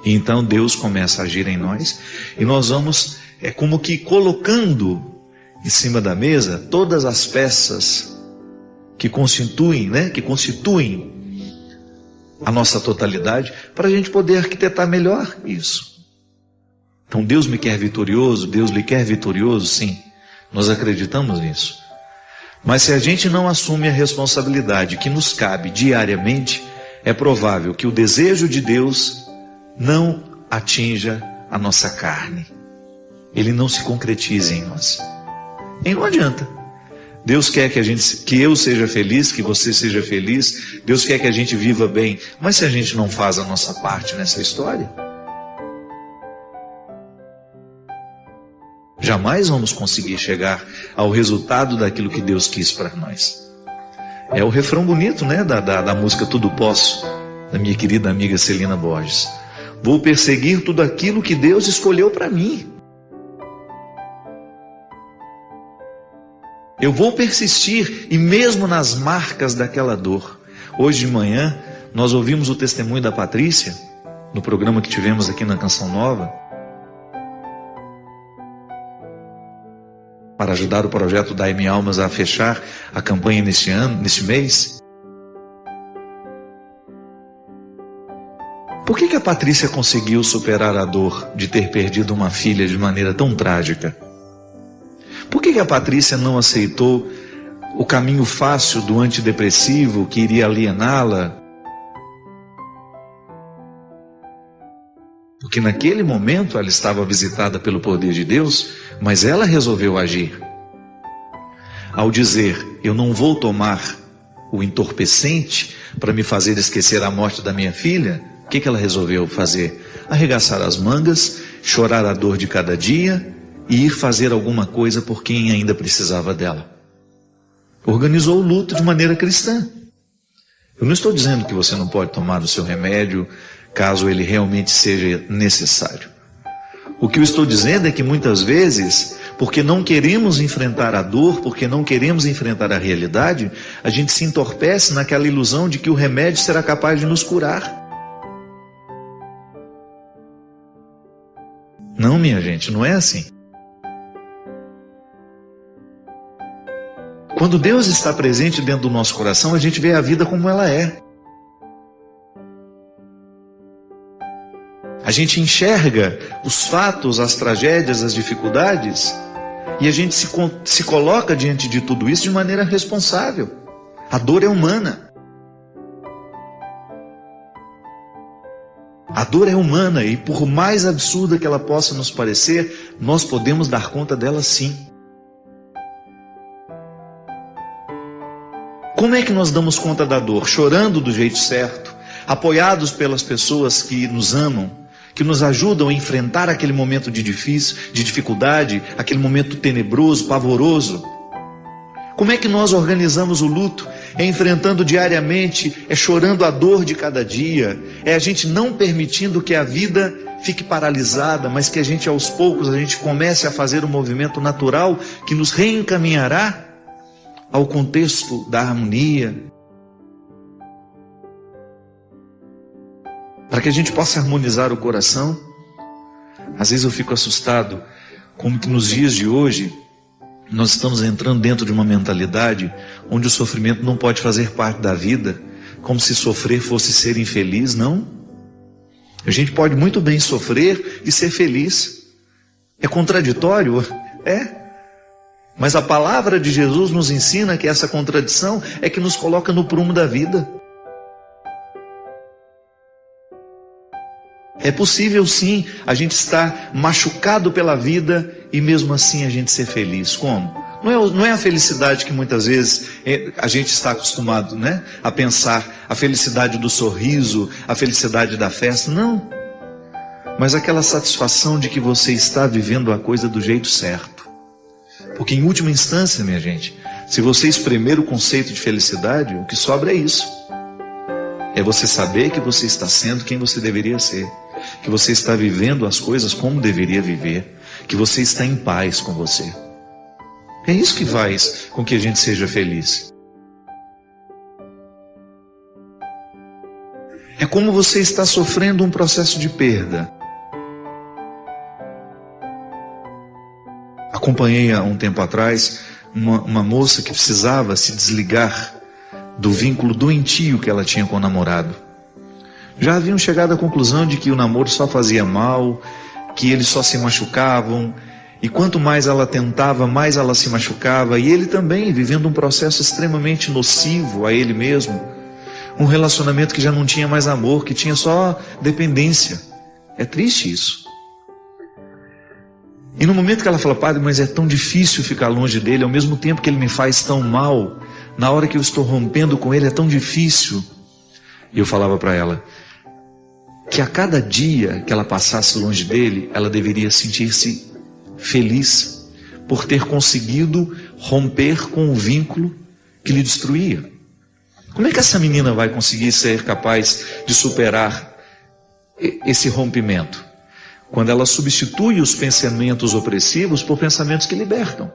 E então Deus começa a agir em nós e nós vamos como que colocando em cima da mesa todas as peças que constituem a nossa totalidade para a gente poder arquitetar melhor isso. Então Deus me quer vitorioso, Deus lhe quer vitorioso, sim, nós acreditamos nisso. Mas se a gente não assume a responsabilidade que nos cabe diariamente, é provável que o desejo de Deus não atinja a nossa carne. Ele não se concretize em nós. E não adianta. Deus quer que eu seja feliz, que você seja feliz. Deus quer que a gente viva bem. Mas se a gente não faz a nossa parte nessa história, jamais vamos conseguir chegar ao resultado daquilo que Deus quis para nós. É o refrão bonito, da música Tudo Posso, da minha querida amiga Celina Borges. Vou perseguir tudo aquilo que Deus escolheu para mim. Eu vou persistir, e mesmo nas marcas daquela dor. Hoje de manhã, nós ouvimos o testemunho da Patrícia, no programa que tivemos aqui na Canção Nova, para ajudar o projeto Dai-me Almas a fechar a campanha neste mês. Por que a Patrícia conseguiu superar a dor de ter perdido uma filha de maneira tão trágica? Por que a Patrícia não aceitou o caminho fácil do antidepressivo que iria aliená-la? Porque naquele momento ela estava visitada pelo poder de Deus, mas ela resolveu agir. Ao dizer, eu não vou tomar o entorpecente para me fazer esquecer a morte da minha filha, o que ela resolveu fazer? Arregaçar as mangas, chorar a dor de cada dia e ir fazer alguma coisa por quem ainda precisava dela. Organizou o luto de maneira cristã. Eu não estou dizendo que você não pode tomar o seu remédio caso ele realmente seja necessário. O que eu estou dizendo é que muitas vezes, porque não queremos enfrentar a dor, porque não queremos enfrentar a realidade, a gente se entorpece naquela ilusão de que o remédio será capaz de nos curar. Não, minha gente, não é assim. Quando Deus está presente dentro do nosso coração, a gente vê a vida como ela é. A gente enxerga os fatos, as tragédias, as dificuldades, e a gente se coloca diante de tudo isso de maneira responsável. A dor é humana. A dor é humana e por mais absurda que ela possa nos parecer, nós podemos dar conta dela sim. Como é que nós damos conta da dor? Chorando do jeito certo, apoiados pelas pessoas que nos amam, que nos ajudam a enfrentar aquele momento de dificuldade, aquele momento tenebroso, pavoroso. Como é que nós organizamos o luto? É enfrentando diariamente, é chorando a dor de cada dia, é a gente não permitindo que a vida fique paralisada, mas que a gente aos poucos, a gente comece a fazer um movimento natural que nos reencaminhará ao contexto da harmonia, para que a gente possa harmonizar o coração. Às vezes eu fico assustado, como que nos dias de hoje, nós estamos entrando dentro de uma mentalidade onde o sofrimento não pode fazer parte da vida, como se sofrer fosse ser infeliz. Não. A gente pode muito bem sofrer e ser feliz. É contraditório? É. Mas a palavra de Jesus nos ensina que essa contradição é que nos coloca no prumo da vida. É possível sim a gente estar machucado pela vida e mesmo assim a gente ser feliz. Como? Não é a felicidade que muitas vezes a gente está acostumado, né, a pensar, a felicidade do sorriso, a felicidade da festa, não. Mas aquela satisfação de que você está vivendo a coisa do jeito certo. Porque em última instância, minha gente, se você espremer o conceito de felicidade, o que sobra é isso. É você saber que você está sendo quem você deveria ser, que você está vivendo as coisas como deveria viver, que você está em paz com você. É isso que faz com que a gente seja feliz. É como você está sofrendo um processo de perda. Acompanhei há um tempo atrás uma moça que precisava se desligar do vínculo doentio que ela tinha com o namorado. Já haviam chegado à conclusão de que o namoro só fazia mal, que eles só se machucavam, e quanto mais ela tentava, mais ela se machucava, e ele também vivendo um processo extremamente nocivo a ele mesmo, um relacionamento que já não tinha mais amor, que tinha só dependência. É triste isso. E no momento que ela fala, padre, mas é tão difícil ficar longe dele, ao mesmo tempo que ele me faz tão mal, na hora que eu estou rompendo com ele é tão difícil. E eu falava para ela que a cada dia que ela passasse longe dele, ela deveria sentir-se feliz por ter conseguido romper com o vínculo que lhe destruía. Como é que essa menina vai conseguir ser capaz de superar esse rompimento? Quando ela substitui os pensamentos opressivos por pensamentos que libertam.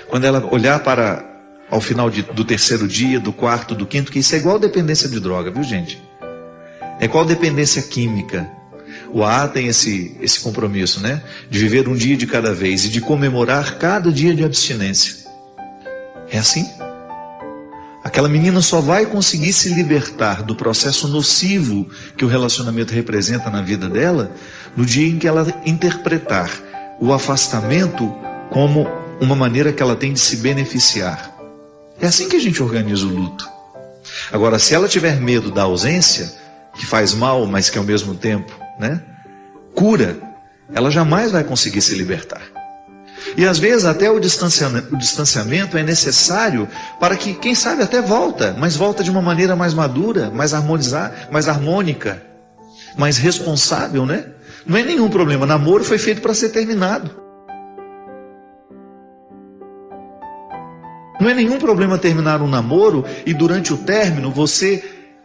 Quando ela olhar para ao final do terceiro dia, do quarto, do quinto, que isso é igual dependência de droga, viu gente? É igual dependência química. O AA tem esse compromisso, né? De viver um dia de cada vez e de comemorar cada dia de abstinência. É assim? Aquela menina só vai conseguir se libertar do processo nocivo que o relacionamento representa na vida dela no dia em que ela interpretar o afastamento como uma maneira que ela tem de se beneficiar. É assim que a gente organiza o luto. Agora, se ela tiver medo da ausência, que faz mal, mas que ao mesmo tempo, né, cura, ela jamais vai conseguir se libertar. E às vezes até o distanciamento é necessário para que, quem sabe, até volta, mas volta de uma maneira mais madura, mais harmônica, mais responsável, né? Não é nenhum problema, namoro foi feito para ser terminado. Não é nenhum problema terminar um namoro e durante o término você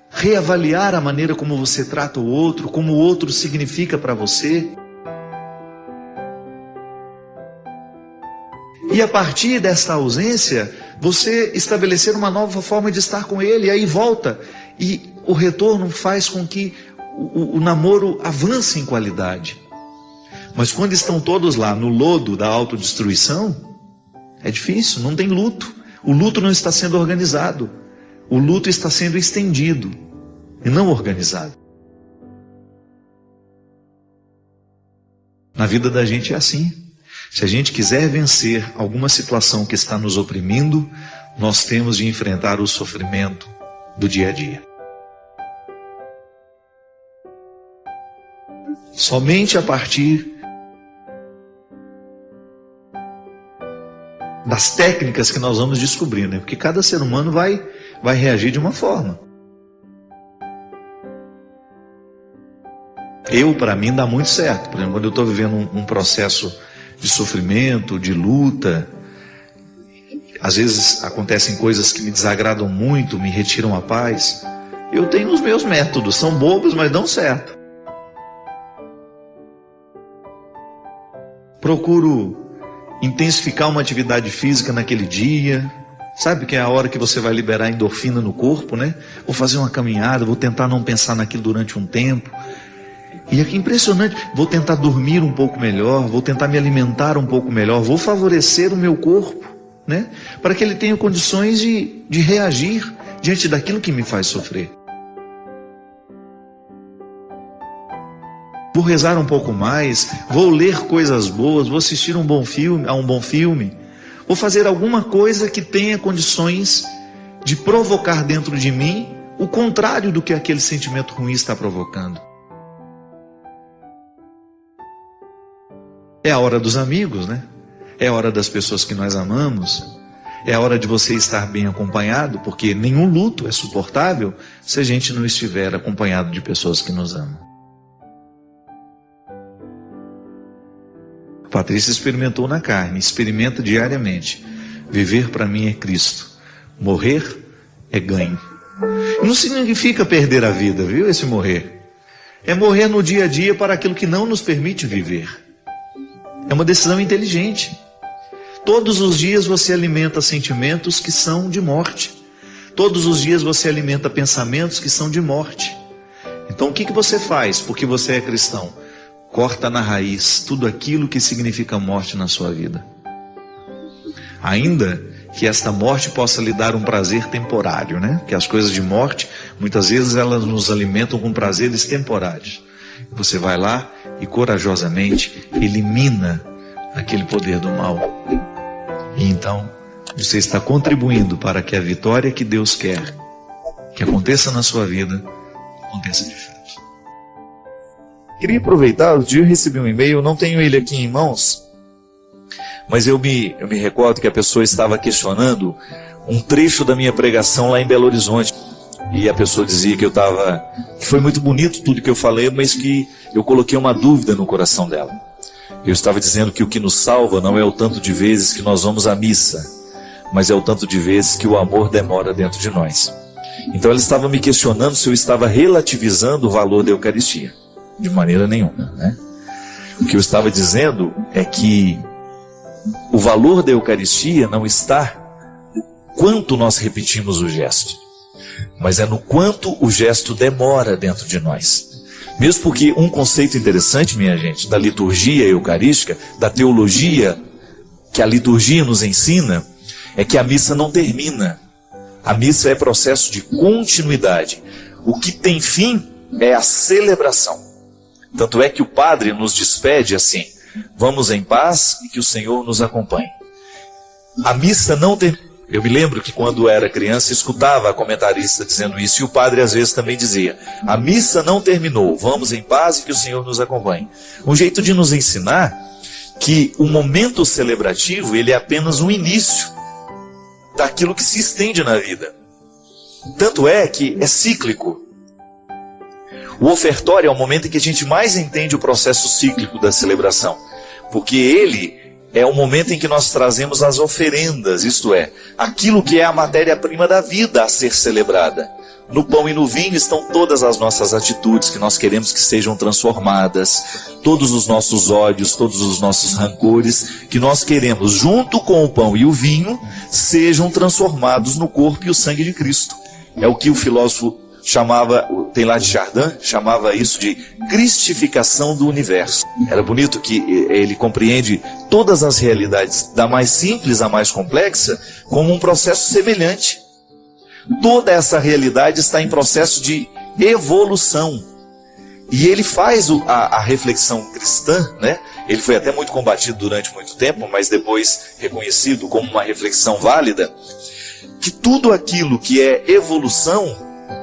reavaliar a maneira como você trata o outro, como o outro significa para você. E a partir desta ausência, você estabelecer uma nova forma de estar com ele, e aí volta. E o retorno faz com que o namoro avance em qualidade. Mas quando estão todos lá no lodo da autodestruição, é difícil, não tem luto. O luto não está sendo organizado. O luto está sendo estendido e não organizado. Na vida da gente é assim. Se a gente quiser vencer alguma situação que está nos oprimindo, nós temos de enfrentar o sofrimento do dia a dia. Somente a partir das técnicas que nós vamos descobrir, né? Porque cada ser humano vai reagir de uma forma. Para mim, dá muito certo. Por exemplo, quando eu estou vivendo um processo de sofrimento, de luta, às vezes acontecem coisas que me desagradam muito, me retiram a paz. Eu tenho os meus métodos, são bobos, mas dão certo. Procuro intensificar uma atividade física naquele dia, sabe que é a hora que você vai liberar endorfina no corpo, né? Vou fazer uma caminhada, vou tentar não pensar naquilo durante um tempo. E aqui impressionante, vou tentar dormir um pouco melhor, vou tentar me alimentar um pouco melhor, vou favorecer o meu corpo, né? Para que ele tenha condições de reagir diante daquilo que me faz sofrer. Vou rezar um pouco mais, vou ler coisas boas, vou assistir a um bom filme, vou fazer alguma coisa que tenha condições de provocar dentro de mim o contrário do que aquele sentimento ruim está provocando. É a hora dos amigos, né? É a hora das pessoas que nós amamos. É a hora de você estar bem acompanhado, porque nenhum luto é suportável se a gente não estiver acompanhado de pessoas que nos amam. Patrícia experimentou na carne, experimenta diariamente. Viver para mim é Cristo. Morrer é ganho. Não significa perder a vida, viu, esse morrer? É morrer no dia a dia para aquilo que não nos permite viver. É uma decisão inteligente. Todos os dias você alimenta sentimentos que são de morte. Todos os dias você alimenta pensamentos que são de morte. Então o que você faz porque você é cristão? Corta na raiz tudo aquilo que significa morte na sua vida. Ainda que esta morte possa lhe dar um prazer temporário, né? Que as coisas de morte, muitas vezes elas nos alimentam com prazeres temporários. Você vai lá e corajosamente elimina aquele poder do mal. E então você está contribuindo para que a vitória que Deus quer que aconteça na sua vida, aconteça de fato. Queria aproveitar, o dia eu recebi um e-mail, não tenho ele aqui em mãos, mas eu me recordo que a pessoa estava questionando um trecho da minha pregação lá em Belo Horizonte. E a pessoa dizia que que foi muito bonito tudo que eu falei, mas que eu coloquei uma dúvida no coração dela. Eu estava dizendo que o que nos salva não é o tanto de vezes que nós vamos à missa, mas é o tanto de vezes que o amor demora dentro de nós. Então ela estava me questionando se eu estava relativizando o valor da Eucaristia. De maneira nenhuma, né? O que eu estava dizendo é que o valor da Eucaristia não está no quanto nós repetimos o gesto, mas é no quanto o gesto demora dentro de nós. Mesmo porque um conceito interessante, minha gente, da liturgia eucarística, da teologia que a liturgia nos ensina, é que a missa não termina. A missa é processo de continuidade. O que tem fim é a celebração. Tanto é que o padre nos despede assim: vamos em paz e que o Senhor nos acompanhe. A missa não termina. Eu me lembro que quando era criança escutava a comentarista dizendo isso, e o padre às vezes também dizia: a missa não terminou, vamos em paz e que o Senhor nos acompanhe. Um jeito de nos ensinar que o momento celebrativo ele é apenas um início daquilo que se estende na vida. Tanto é que é cíclico. O ofertório é o momento em que a gente mais entende o processo cíclico da celebração, porque ele é o momento em que nós trazemos as oferendas, isto é, aquilo que é a matéria-prima da vida a ser celebrada. No pão e no vinho estão todas as nossas atitudes que nós queremos que sejam transformadas, todos os nossos ódios, todos os nossos rancores, que nós queremos, junto com o pão e o vinho, sejam transformados no corpo e o sangue de Cristo. É o que o filósofo chamava, tem lá de Chardin, chamava isso de cristificação do universo. Era bonito que ele compreende todas as realidades, da mais simples à mais complexa, como um processo semelhante. Toda essa realidade está em processo de evolução. E ele faz a reflexão cristã, né? Ele foi até muito combatido durante muito tempo, mas depois reconhecido como uma reflexão válida, que tudo aquilo que é evolução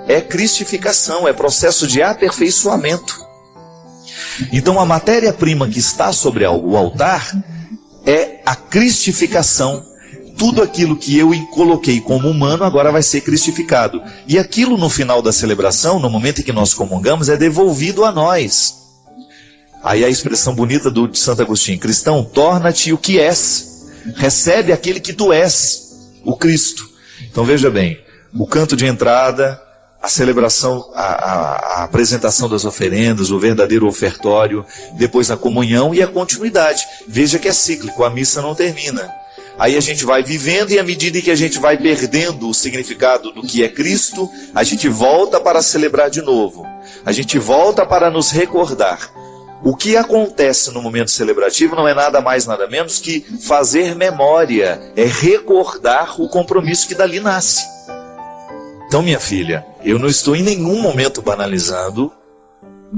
é cristificação, é processo de aperfeiçoamento. Então a matéria-prima que está sobre o altar é a cristificação. Tudo aquilo que eu coloquei como humano agora vai ser cristificado. E aquilo no final da celebração, no momento em que nós comungamos, é devolvido a nós. Aí a expressão bonita de Santo Agostinho: cristão, torna-te o que és. Recebe aquele que tu és, o Cristo. Então veja bem, o canto de entrada, a celebração, a apresentação das oferendas, o verdadeiro ofertório, depois a comunhão e a continuidade. Veja que é cíclico, a missa não termina. Aí a gente vai vivendo e à medida que a gente vai perdendo o significado do que é Cristo, a gente volta para celebrar de novo. A gente volta para nos recordar. O que acontece no momento celebrativo não é nada mais, nada menos que fazer memória, é recordar o compromisso que dali nasce. Então, minha filha, eu não estou em nenhum momento banalizando,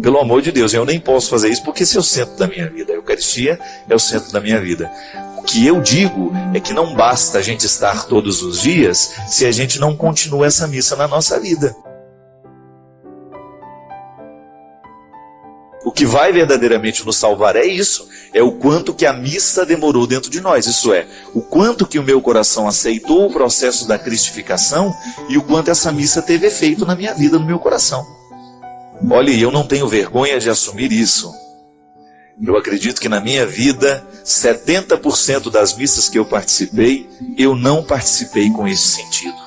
pelo amor de Deus, eu nem posso fazer isso porque esse é o centro da minha vida. A Eucaristia é o centro da minha vida. O que eu digo é que não basta a gente estar todos os dias se a gente não continua essa missa na nossa vida. O que vai verdadeiramente nos salvar é isso, é o quanto que a missa demorou dentro de nós, isso é, o quanto que o meu coração aceitou o processo da cristificação e o quanto essa missa teve efeito na minha vida, no meu coração. Olha, eu não tenho vergonha de assumir isso. Eu acredito que na minha vida, 70% das missas que eu participei, eu não participei com esse sentido.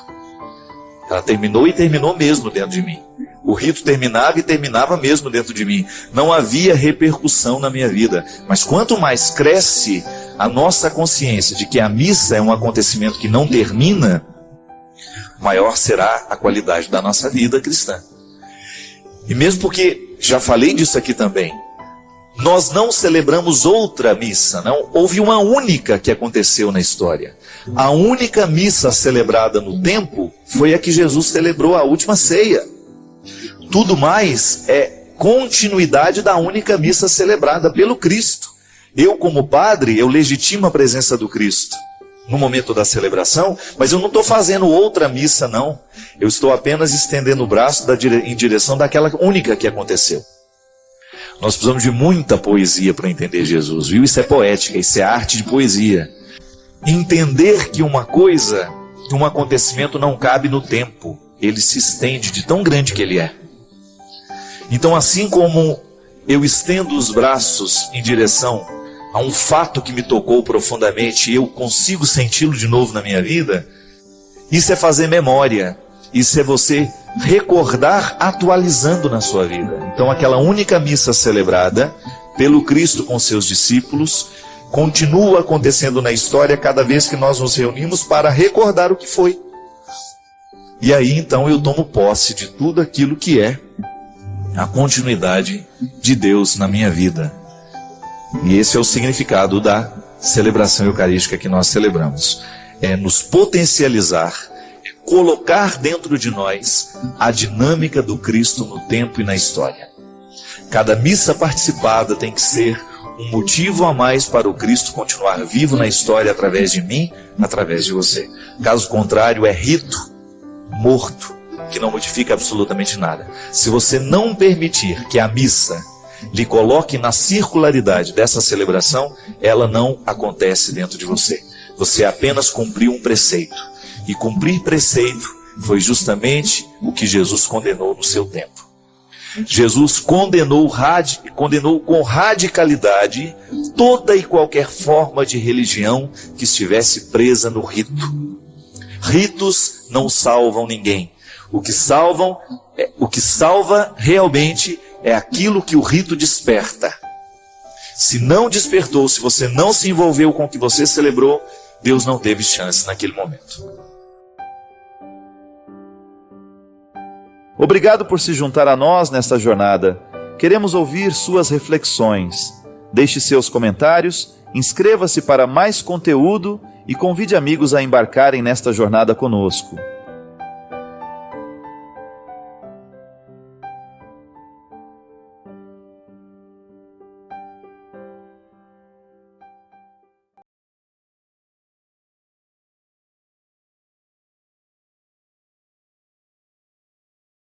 Ela terminou e terminou mesmo dentro de mim. O rito terminava e terminava mesmo dentro de mim. Não havia repercussão na minha vida. Mas quanto mais cresce a nossa consciência de que a missa é um acontecimento que não termina, maior será a qualidade da nossa vida cristã. E mesmo porque, já falei disso aqui também, nós não celebramos outra missa, não. Houve uma única que aconteceu na história. A única missa celebrada no tempo foi a que Jesus celebrou, a última ceia. Tudo mais é continuidade da única missa celebrada pelo Cristo. Eu, como padre, eu legitimo a presença do Cristo no momento da celebração, mas eu não estou fazendo outra missa, não. Eu estou apenas estendendo o braço em direção daquela única que aconteceu. Nós precisamos de muita poesia para entender Jesus, viu? Isso é poética, isso é arte de poesia. Entender que uma coisa, que um acontecimento não cabe no tempo, ele se estende de tão grande que ele é. Então, assim como eu estendo os braços em direção a um fato que me tocou profundamente e eu consigo senti-lo de novo na minha vida, isso é fazer memória, isso é você recordar atualizando na sua vida. Então aquela única missa celebrada pelo Cristo com seus discípulos continua acontecendo na história cada vez que nós nos reunimos para recordar o que foi. E aí então eu tomo posse de tudo aquilo que é a continuidade de Deus na minha vida. E esse é o significado da celebração eucarística que nós celebramos. É nos potencializar, é colocar dentro de nós a dinâmica do Cristo no tempo e na história. Cada missa participada tem que ser um motivo a mais para o Cristo continuar vivo na história através de mim, através de você. Caso contrário, é rito morto, que não modifica absolutamente nada. Se você não permitir que a missa lhe coloque na circularidade dessa celebração, ela não acontece dentro de você. Você apenas cumpriu um preceito. E cumprir preceito foi justamente o que Jesus condenou no seu tempo. Jesus condenou com radicalidade toda e qualquer forma de religião que estivesse presa no rito. Ritos não salvam ninguém. O que salva realmente é aquilo que o rito desperta. Se não despertou, se você não se envolveu com o que você celebrou, Deus não teve chance naquele momento. Obrigado por se juntar a nós nesta jornada. Queremos ouvir suas reflexões. Deixe seus comentários, inscreva-se para mais conteúdo e convide amigos a embarcarem nesta jornada conosco.